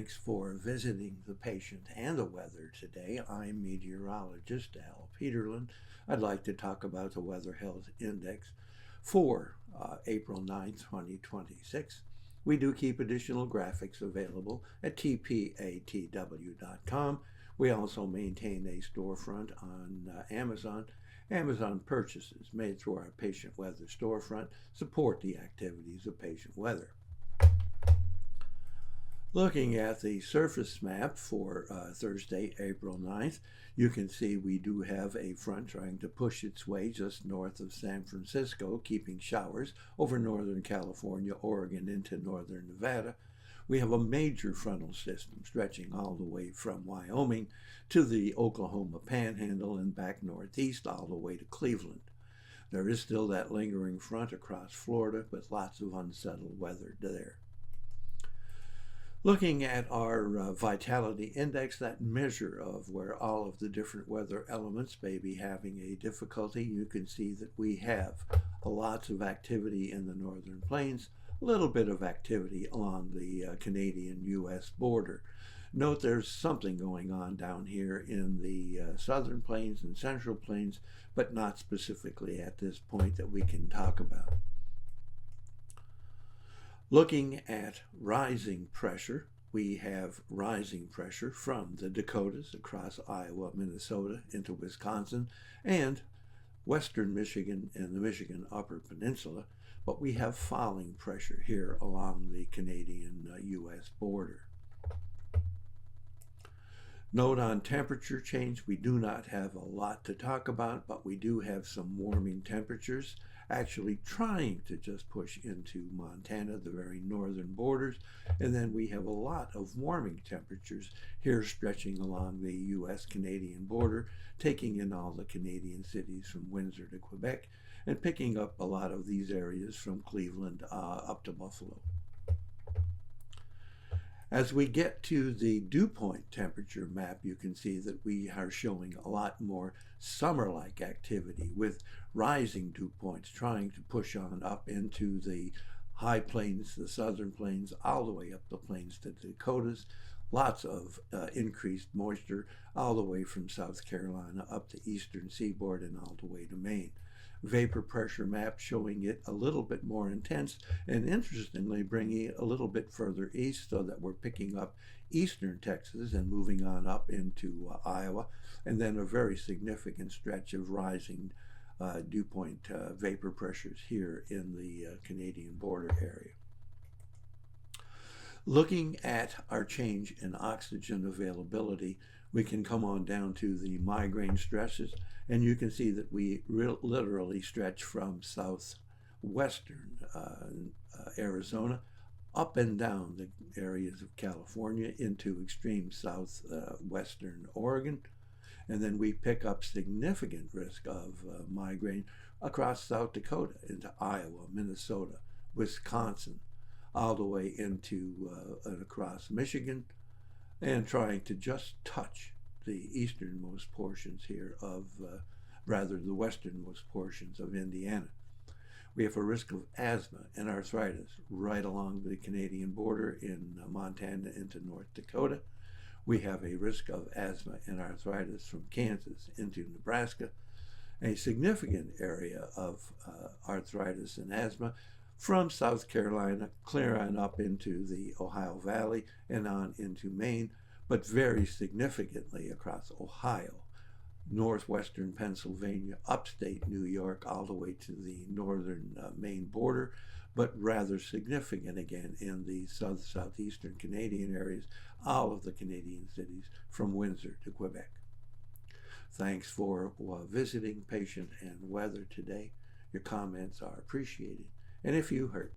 Thanks for visiting the patient and the weather today. I'm meteorologist Al Peterlin. I'd like to talk about the Weather Health Index for April 9th, 2026. We do keep additional graphics available at tpatw.com. We also maintain a storefront on Amazon. Amazon purchases made through our Patient Weather storefront support the activities of Patient Weather. Looking at the surface map for Thursday, April 9th, you can see we do have a front trying to push its way just north of San Francisco, keeping showers over northern California, Oregon into northern Nevada. We have a major frontal system stretching all the way from Wyoming to the Oklahoma Panhandle and back northeast all the way to Cleveland. There is still that lingering front across Florida with lots of unsettled weather there. Looking at our vitality index, that measure of where all of the different weather elements may be having a difficulty, you can see that we have lots of activity in the northern plains, a little bit of activity along the Canadian-U.S. border. Note there's something going on down here in the southern plains and central plains, but not specifically at this point that we can talk about. Looking at rising pressure, we have rising pressure from the Dakotas across Iowa, Minnesota into Wisconsin and western Michigan and the Michigan Upper Peninsula, but we have falling pressure here along the Canadian-U.S. border. Note on temperature change, we do not have a lot to talk about, but we do have some warming temperatures actually trying to just push into Montana, the very northern borders, and then we have a lot of warming temperatures here stretching along the U.S.-Canadian border, taking in all the Canadian cities from Windsor to Quebec, and picking up a lot of these areas from Cleveland up to Buffalo. As we get to the dew point temperature map, you can see that we are showing a lot more summer-like activity with rising dew points trying to push on up into the high plains, the southern plains, all the way up the plains to the Dakotas. Lots of increased moisture all the way from South Carolina up the eastern seaboard and all the way to Maine. Vapor pressure map showing it a little bit more intense and interestingly bringing it a little bit further east so that we're picking up eastern Texas and moving on up into Iowa, and then a very significant stretch of rising dew point vapor pressures here in the Canadian border area. Looking at our change in oxygen availability, we can come on down to the migraine stresses, and you can see that we literally stretch from southwestern Arizona up and down the areas of California into extreme southwestern Oregon, and then we pick up significant risk of migraine across South Dakota into Iowa, Minnesota, Wisconsin, all the way into and across Michigan, and trying to just touch the easternmost portions here of, rather the westernmost portions of Indiana. We have a risk of asthma and arthritis right along the Canadian border in Montana into North Dakota. We have a risk of asthma and arthritis from Kansas into Nebraska. A significant area of arthritis and asthma from South Carolina, clear on up into the Ohio Valley and on into Maine, but very significantly across Ohio, northwestern Pennsylvania, upstate New York, all the way to the northern Maine border, but rather significant again in the southeastern Canadian areas, all of the Canadian cities from Windsor to Quebec. Thanks for visiting Patient and Weather today. Your comments are appreciated. And if you hurt